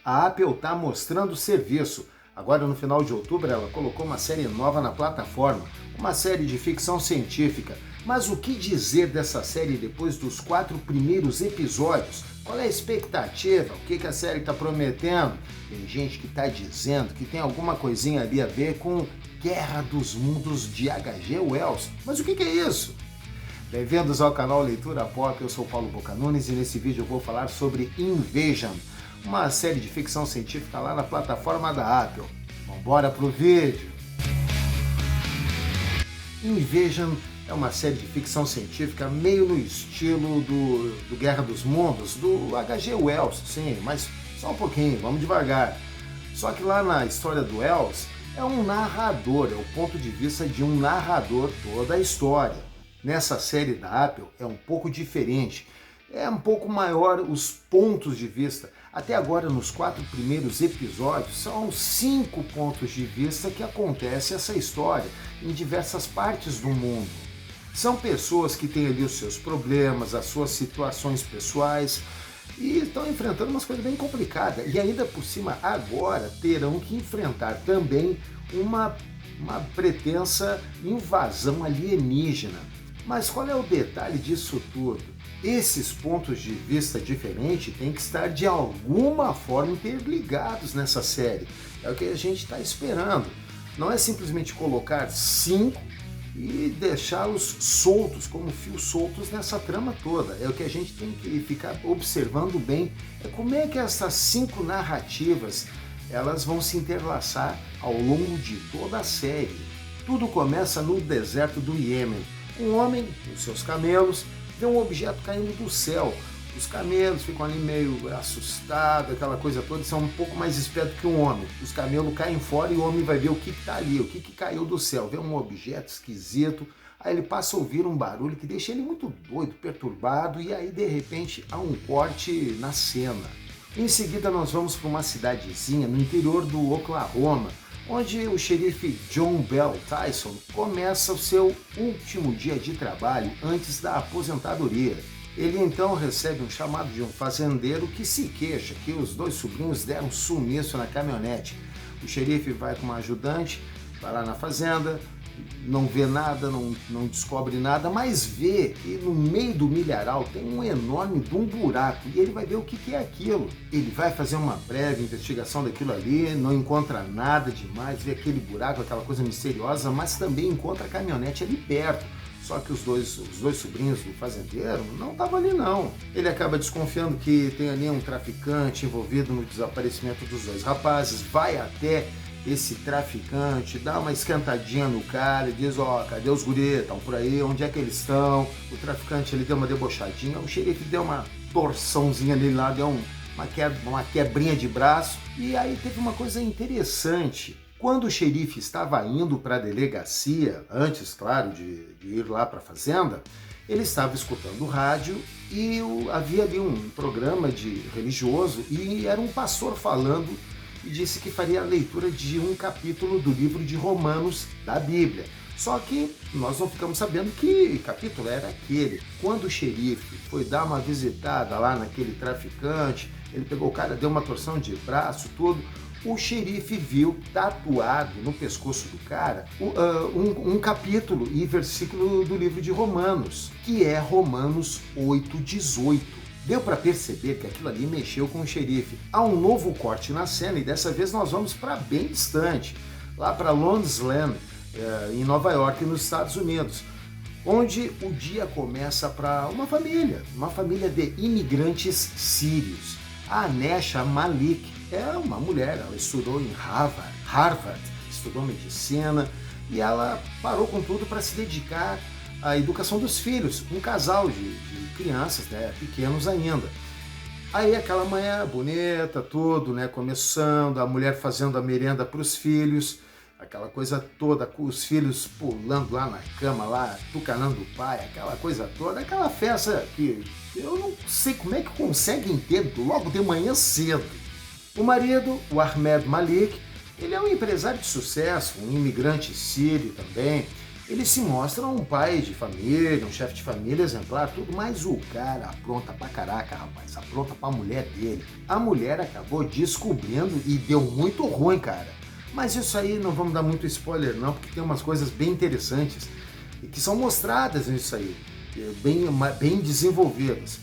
A Apple está mostrando serviço. Agora, no final de outubro, ela colocou uma série nova na plataforma, uma série de ficção científica. Mas o que dizer dessa série depois dos 4 primeiros episódios? Qual é a expectativa? O que a série está prometendo? Tem gente que está dizendo que tem alguma coisinha ali a ver com Guerra dos Mundos de H.G. Wells. Mas o que é isso? Bem-vindos ao canal Leitura Pop, eu sou Paulo Bocanunes e nesse vídeo eu vou falar sobre Invasion, uma série de ficção científica lá na plataforma da Apple. Vambora pro vídeo! Invasion é uma série de ficção científica meio no estilo do Guerra dos Mundos, do H.G. Wells, sim, mas só um pouquinho, vamos devagar. Só que lá na história do Wells é um narrador, é o ponto de vista de um narrador toda a história. Nessa série da Apple é um pouco diferente, é um pouco maior os pontos de vista. Até agora, nos 4 primeiros episódios, são 5 pontos de vista que acontece essa história em diversas partes do mundo. São pessoas que têm ali os seus problemas, as suas situações pessoais e estão enfrentando umas coisas bem complicadas. E ainda por cima, agora terão que enfrentar também uma pretensa invasão alienígena. Mas qual é o detalhe disso tudo? Esses pontos de vista diferentes têm que estar de alguma forma interligados nessa série. É o que a gente está esperando. Não é simplesmente colocar 5 e deixá-los soltos, como fios soltos nessa trama toda. É o que a gente tem que ficar observando bem. É como é que essas 5 narrativas elas vão se interlaçar ao longo de toda a série. Tudo começa no deserto do Iêmen. Um homem, com seus camelos, vê um objeto caindo do céu. Os camelos ficam ali meio assustados, aquela coisa toda, são um pouco mais espertos que um homem. Os camelos caem fora e o homem vai ver o que está ali, o que caiu do céu. Vê um objeto esquisito, aí ele passa a ouvir um barulho que deixa ele muito doido, perturbado, e aí de repente há um corte na cena. Em seguida nós vamos para uma cidadezinha no interior do Oklahoma, onde o xerife John Bell Tyson começa o seu último dia de trabalho antes da aposentadoria. Ele então recebe um chamado de um fazendeiro que se queixa que os 2 sobrinhos deram sumiço na caminhonete. O xerife vai com uma ajudante, vai lá na fazenda, não vê nada, não descobre nada, mas vê que no meio do milharal tem um enorme buraco e ele vai ver o que é aquilo. Ele vai fazer uma breve investigação daquilo ali, não encontra nada demais, vê aquele buraco, aquela coisa misteriosa, mas também encontra a caminhonete ali perto. Só que os dois sobrinhos do fazendeiro não estavam ali não. Ele acaba desconfiando que tem ali um traficante envolvido no desaparecimento dos 2 rapazes, vai até esse traficante, dá uma esquentadinha no cara e diz, cadê os guris? Estão por aí? Onde é que eles estão? O traficante ele deu uma debochadinha, o xerife deu uma torçãozinha nele lá, deu uma quebrinha de braço. E aí teve uma coisa interessante. Quando o xerife estava indo para a delegacia, antes, claro, de ir lá para a fazenda, ele estava escutando o rádio e havia ali um programa religioso e era um pastor falando e disse que faria a leitura de um capítulo do livro de Romanos da Bíblia. Só que nós não ficamos sabendo que capítulo era aquele. Quando o xerife foi dar uma visitada lá naquele traficante, ele pegou o cara, deu uma torção de braço, tudo. O xerife viu tatuado no pescoço do cara um capítulo e versículo do livro de Romanos, que é Romanos 8:18. Deu para perceber que aquilo ali mexeu com o xerife. Há um novo corte na cena e dessa vez nós vamos para bem distante, lá para Longsland, em Nova York, nos Estados Unidos, onde o dia começa para uma família de imigrantes sírios. A Nesha Malik é uma mulher, ela estudou em Harvard, estudou medicina e ela parou com tudo para se dedicar à educação dos filhos, um casal de crianças, né, pequenos ainda. Aí aquela manhã bonita, tudo, né, começando, a mulher fazendo a merenda para os filhos, aquela coisa toda, com os filhos pulando lá na cama, lá, tucanando o pai, aquela coisa toda, aquela festa que eu não sei como é que conseguem ter logo de manhã cedo. O marido, o Ahmed Malik, ele é um empresário de sucesso, um imigrante sírio também, ele se mostra um pai de família, um chefe de família exemplar, tudo, mas o cara apronta pra caraca, rapaz, apronta pra mulher dele. A mulher acabou descobrindo e deu muito ruim, cara. Mas isso aí não vamos dar muito spoiler não, porque tem umas coisas bem interessantes e que são mostradas nisso aí, bem desenvolvidas.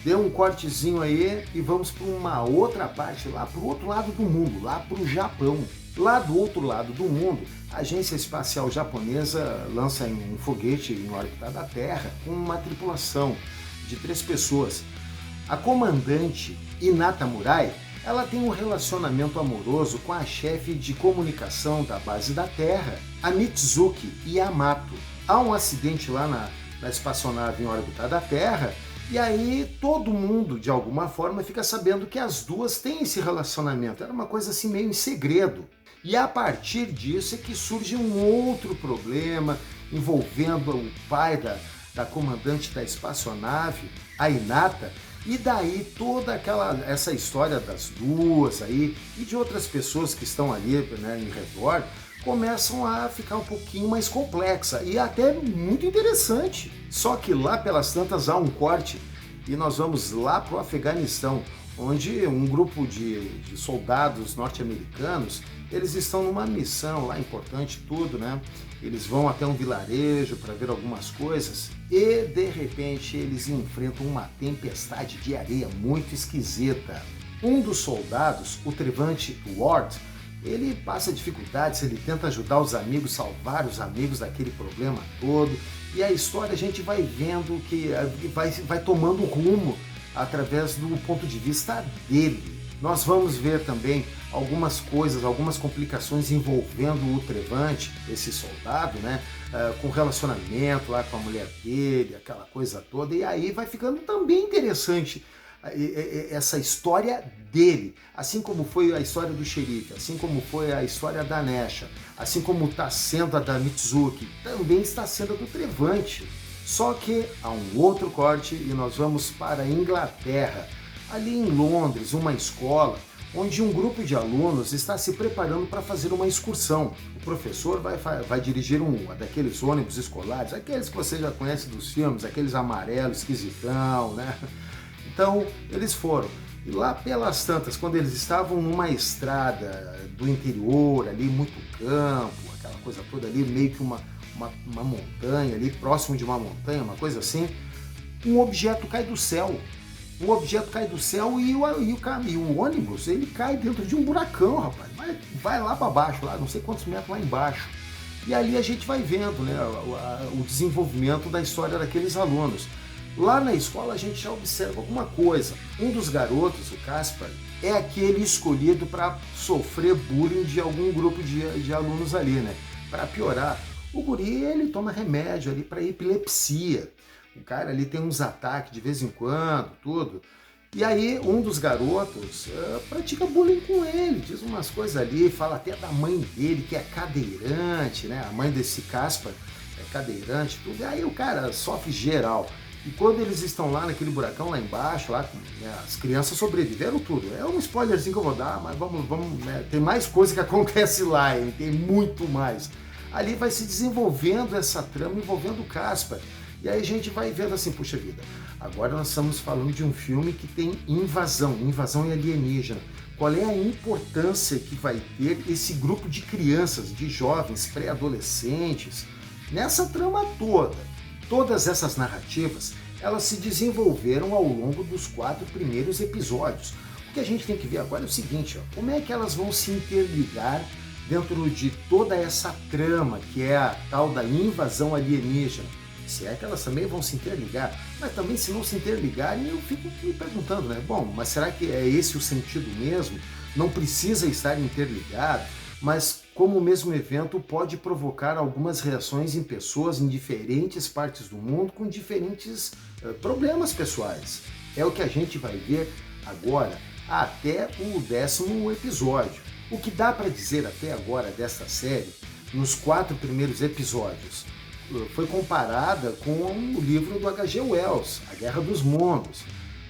Dê um cortezinho aí e vamos para uma outra parte, lá para o outro lado do mundo, lá para o Japão. Lá do outro lado do mundo, a Agência Espacial Japonesa lança um foguete em órbita da Terra com uma tripulação de 3 pessoas. A comandante Hinata Murai, ela tem um relacionamento amoroso com a chefe de comunicação da base da Terra, a Mitsuki Yamato. Há um acidente lá na espaçonave em órbita da Terra, e aí todo mundo, de alguma forma, fica sabendo que as duas têm esse relacionamento. Era uma coisa assim meio em segredo. E a partir disso é que surge um outro problema envolvendo o pai da comandante da espaçonave, a Hinata, e daí toda essa história das duas aí e de outras pessoas que estão ali, né, em redor, começam a ficar um pouquinho mais complexa e até muito interessante. Só que lá pelas tantas há um corte e nós vamos lá para o Afeganistão, onde um grupo de soldados norte-americanos, eles estão numa missão lá importante, tudo, né? Eles vão até um vilarejo para ver algumas coisas e, de repente, eles enfrentam uma tempestade de areia muito esquisita. Um dos soldados, o Trevante Ward, ele passa dificuldades, ele tenta ajudar os amigos, salvar os amigos daquele problema todo. E a história a gente vai vendo que vai tomando rumo através do ponto de vista dele. Nós vamos ver também algumas coisas, algumas complicações envolvendo o Trevante, esse soldado, né? Com relacionamento lá com a mulher dele, aquela coisa toda. E aí vai ficando também interessante essa história dele, assim como foi a história do xerife, assim como foi a história da Nesha, assim como está sendo a da Mitsuki, também está sendo a do Trevante. Só que há um outro corte e nós vamos para a Inglaterra, ali em Londres, uma escola onde um grupo de alunos está se preparando para fazer uma excursão. O professor vai dirigir um daqueles ônibus escolares, aqueles que você já conhece dos filmes, aqueles amarelos, esquisitão, né? Então, eles foram. E lá pelas tantas, quando eles estavam numa estrada do interior, ali, muito campo, aquela coisa toda ali, meio que uma montanha ali, próximo de uma montanha, uma coisa assim, um objeto cai do céu. Um objeto cai do céu e o ônibus, ele cai dentro de um buracão, rapaz. Vai lá para baixo, lá, não sei quantos metros lá embaixo. E ali a gente vai vendo, né, o desenvolvimento da história daqueles alunos. Lá na escola a gente já observa alguma coisa. Um dos garotos, o Caspar, é aquele escolhido para sofrer bullying de algum grupo de alunos ali, né? Para piorar, o guri, ele toma remédio ali para epilepsia. O cara ali tem uns ataques de vez em quando, tudo. E aí um dos garotos pratica bullying com ele, diz umas coisas ali, fala até da mãe dele, que é cadeirante, né? A mãe desse Caspar é cadeirante, tudo. E aí o cara sofre geral. E quando eles estão lá naquele buracão lá embaixo, lá, né, as crianças sobreviveram tudo. É um spoilerzinho que eu vou dar, mas vamos né, tem mais coisa que acontece lá, hein? Tem muito mais. Ali vai se desenvolvendo essa trama envolvendo o Caspar. E aí a gente vai vendo assim, puxa vida, agora nós estamos falando de um filme que tem invasão alienígena. Qual é a importância que vai ter esse grupo de crianças, de jovens, pré-adolescentes, nessa trama toda? Todas essas narrativas, elas se desenvolveram ao longo dos 4 primeiros episódios. O que a gente tem que ver agora é o seguinte, ó, como é que elas vão se interligar dentro de toda essa trama, que é a tal da invasão alienígena. Se é que elas também vão se interligar, mas também se não se interligarem, eu fico me perguntando, né? Bom, mas será que é esse o sentido mesmo? Não precisa estar interligado, mas como o mesmo evento pode provocar algumas reações em pessoas em diferentes partes do mundo com diferentes problemas pessoais. É o que a gente vai ver agora até o 10º episódio. O que dá para dizer até agora desta série, nos 4 primeiros episódios, foi comparada com o livro do H.G. Wells, A Guerra dos Mundos.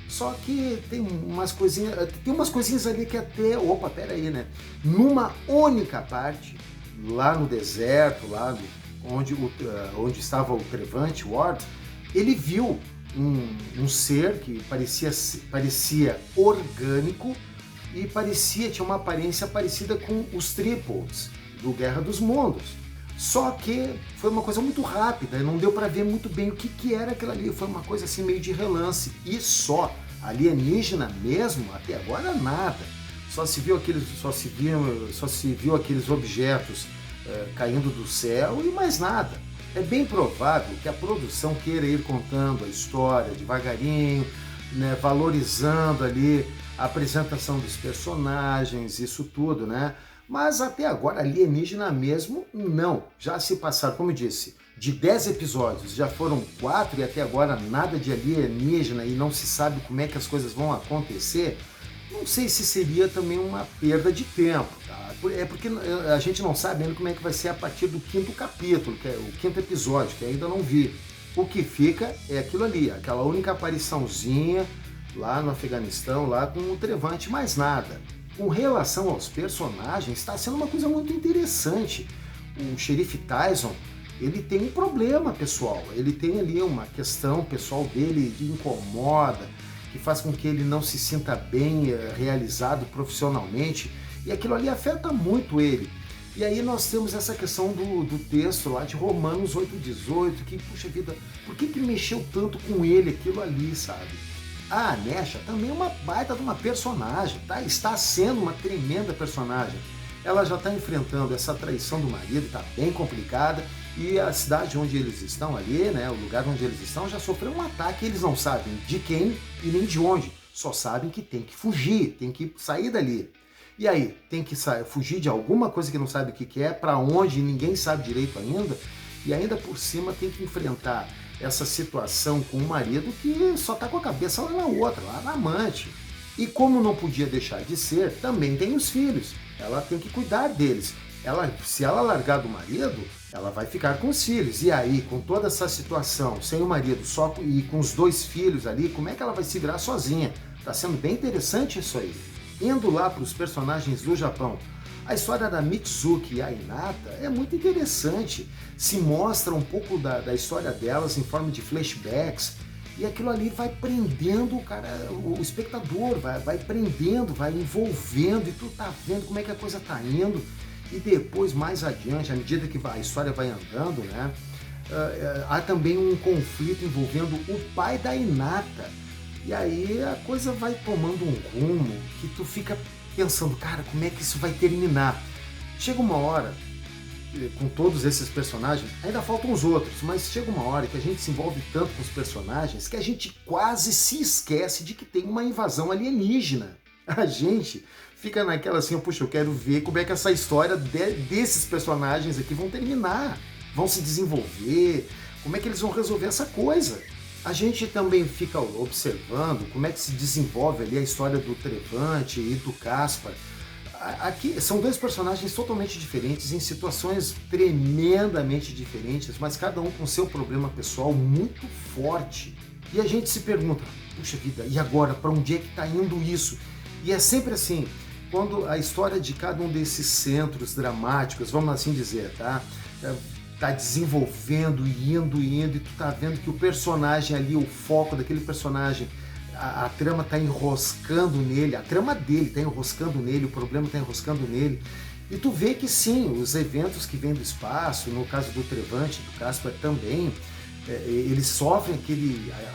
Só que tem umas coisinhas ali que até, peraí, né? Numa única parte, lá no deserto, lá onde estava o Trevante, Ward, ele viu um ser que parecia orgânico e tinha uma aparência parecida com os Triples do Guerra dos Mundos. Só que foi uma coisa muito rápida, não deu para ver muito bem o que era aquilo ali, foi uma coisa assim meio de relance. E só, alienígena mesmo, até agora nada. Só se viu aqueles objetos caindo do céu e mais nada. É bem provável que a produção queira ir contando a história devagarinho, né, valorizando ali a apresentação dos personagens, isso tudo, né? Mas até agora, alienígena mesmo, não. Já se passaram, como eu disse, de 10 episódios, já foram 4 e até agora nada de alienígena e não se sabe como é que as coisas vão acontecer. Não sei se seria também uma perda de tempo, tá? É porque a gente não sabe ainda como é que vai ser a partir do 5º capítulo, que é o 5º episódio, que ainda não vi. O que fica é aquilo ali, aquela única apariçãozinha lá no Afeganistão, lá com o Trevante, mais nada. Com relação aos personagens, está sendo uma coisa muito interessante. O xerife Tyson, ele tem um problema pessoal, ele tem ali uma questão pessoal dele que incomoda, que faz com que ele não se sinta bem realizado profissionalmente, e aquilo ali afeta muito ele. E aí nós temos essa questão do texto lá de Romanos 8,18, que, puxa vida, por que mexeu tanto com ele aquilo ali, sabe? A Nesha também é uma baita de uma personagem, tá? Está sendo uma tremenda personagem. Ela já está enfrentando essa traição do marido, está bem complicada, e a cidade onde eles estão ali, né, o lugar onde eles estão, já sofreu um ataque, eles não sabem de quem e nem de onde, só sabem que tem que fugir, tem que sair dali. E aí, tem que fugir de alguma coisa que não sabe o que é, para onde ninguém sabe direito ainda, e ainda por cima tem que enfrentar essa situação com o marido que só está com a cabeça lá na outra, lá na amante. E como não podia deixar de ser, também tem os filhos. Ela tem que cuidar deles. Se ela largar do marido, ela vai ficar com os filhos. E aí, com toda essa situação, sem o marido só e com os 2 filhos ali, como é que ela vai se virar sozinha? Está sendo bem interessante isso aí. Indo lá para os personagens do Japão, a história da Mitsuki e a Hinata é muito interessante. Se mostra um pouco da história delas em forma de flashbacks. E aquilo ali vai prendendo o espectador, vai prendendo, vai envolvendo, e tu tá vendo como é que a coisa tá indo. E depois, mais adiante, à medida que a história vai andando, né, há também um conflito envolvendo o pai da Hinata. E aí a coisa vai tomando um rumo que tu fica pensando, cara, como é que isso vai terminar? Chega uma hora, com todos esses personagens, ainda faltam os outros, mas chega uma hora que a gente se envolve tanto com os personagens que a gente quase se esquece de que tem uma invasão alienígena. A gente fica naquela assim, puxa, eu quero ver como é que essa história desses personagens aqui vão terminar, vão se desenvolver, como é que eles vão resolver essa coisa. A gente também fica observando como é que se desenvolve ali a história do Trevante e do Caspar. Aqui são 2 personagens totalmente diferentes, em situações tremendamente diferentes, mas cada um com seu problema pessoal muito forte. E a gente se pergunta, puxa vida, e agora? Para onde é que está indo isso? E é sempre assim, quando a história de cada um desses centros dramáticos, vamos assim dizer, tá desenvolvendo, indo, e tu tá vendo que o personagem ali, o foco daquele personagem, a trama tá enroscando nele, a trama dele tá enroscando nele, o problema tá enroscando nele, e tu vê que sim, os eventos que vêm do espaço, no caso do Trevante, do Caspar também, eles sofrem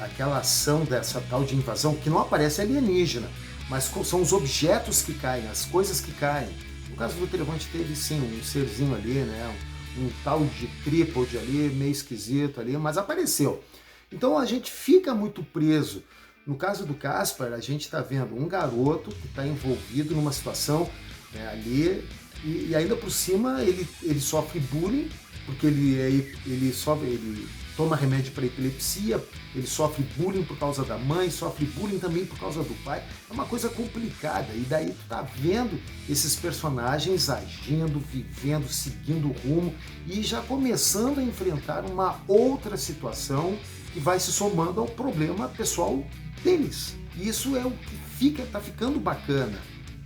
aquela ação dessa tal de invasão, que não aparece alienígena, mas são os objetos que caem, as coisas que caem. No caso do Trevante teve sim um serzinho ali, né, um tal de trípode ali, meio esquisito ali, mas apareceu. Então a gente fica muito preso. No caso do Caspar, a gente está vendo um garoto que está envolvido numa situação, né, ali, e ainda por cima ele sofre bullying, porque ele toma remédio para epilepsia, ele sofre bullying por causa da mãe, sofre bullying também por causa do pai. É uma coisa complicada, e daí tu tá vendo esses personagens agindo, vivendo, seguindo o rumo e já começando a enfrentar uma outra situação que vai se somando ao problema pessoal deles. E isso é o que tá ficando bacana.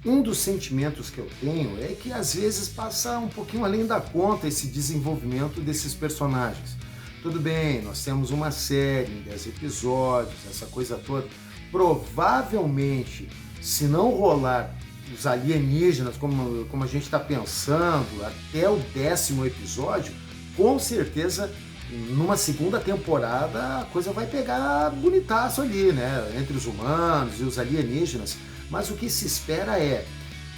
Um dos sentimentos que eu tenho é que às vezes passa um pouquinho além da conta esse desenvolvimento desses personagens. Tudo bem, nós temos uma série em 10 episódios, essa coisa toda. Provavelmente, se não rolar os alienígenas como a gente está pensando até o 10º episódio, com certeza numa segunda temporada a coisa vai pegar bonitaço ali, né? Entre os humanos e os alienígenas. Mas o que se espera é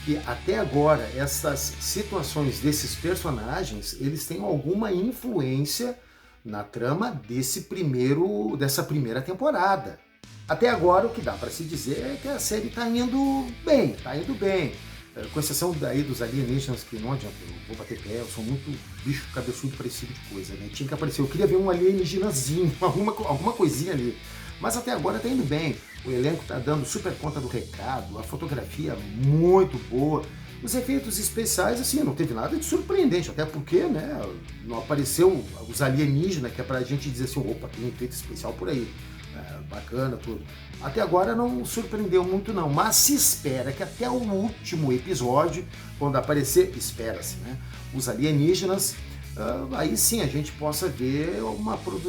que até agora essas situações desses personagens eles tenham alguma influência na trama dessa primeira temporada. Até agora o que dá para se dizer é que a série está indo bem, com exceção daí dos alienígenas, que não adianta, eu vou bater pé, eu sou muito bicho cabeçudo para esse tipo de coisa, né? Tinha que aparecer, eu queria ver um alienígenazinho, alguma coisinha ali. Mas até agora tá indo bem, o elenco tá dando super conta do recado, a fotografia muito boa, os efeitos especiais, assim, não teve nada de surpreendente, até porque, né, não apareceu os alienígenas, que é pra gente dizer assim, opa, tem efeito especial por aí. Bacana, tudo. Até agora não surpreendeu muito não, mas se espera que até o último episódio, quando aparecer, espera-se, né, os alienígenas, aí sim a gente possa ver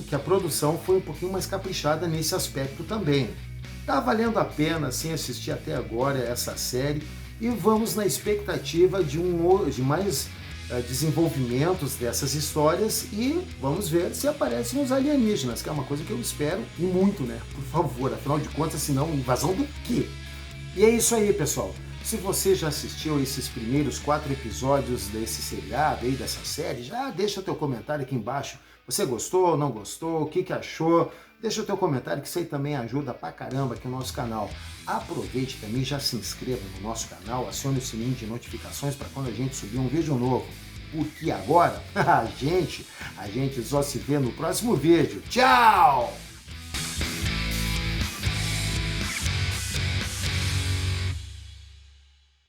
que a produção foi um pouquinho mais caprichada nesse aspecto também. Tá valendo a pena assim, assistir até agora essa série e vamos na expectativa de mais desenvolvimentos dessas histórias e vamos ver se aparecem os alienígenas, que é uma coisa que eu espero e muito, né? Por favor, afinal de contas, senão invasão do quê? E é isso aí, pessoal. Se você já assistiu esses primeiros 4 episódios desse seriado aí, dessa série, já deixa teu comentário aqui embaixo. Você gostou, não gostou, o que achou? Deixa o teu comentário que isso aí também ajuda pra caramba aqui no nosso canal. Aproveite também, já se inscreva no nosso canal, acione o sininho de notificações para quando a gente subir um vídeo novo. Porque agora a gente só se vê no próximo vídeo. Tchau!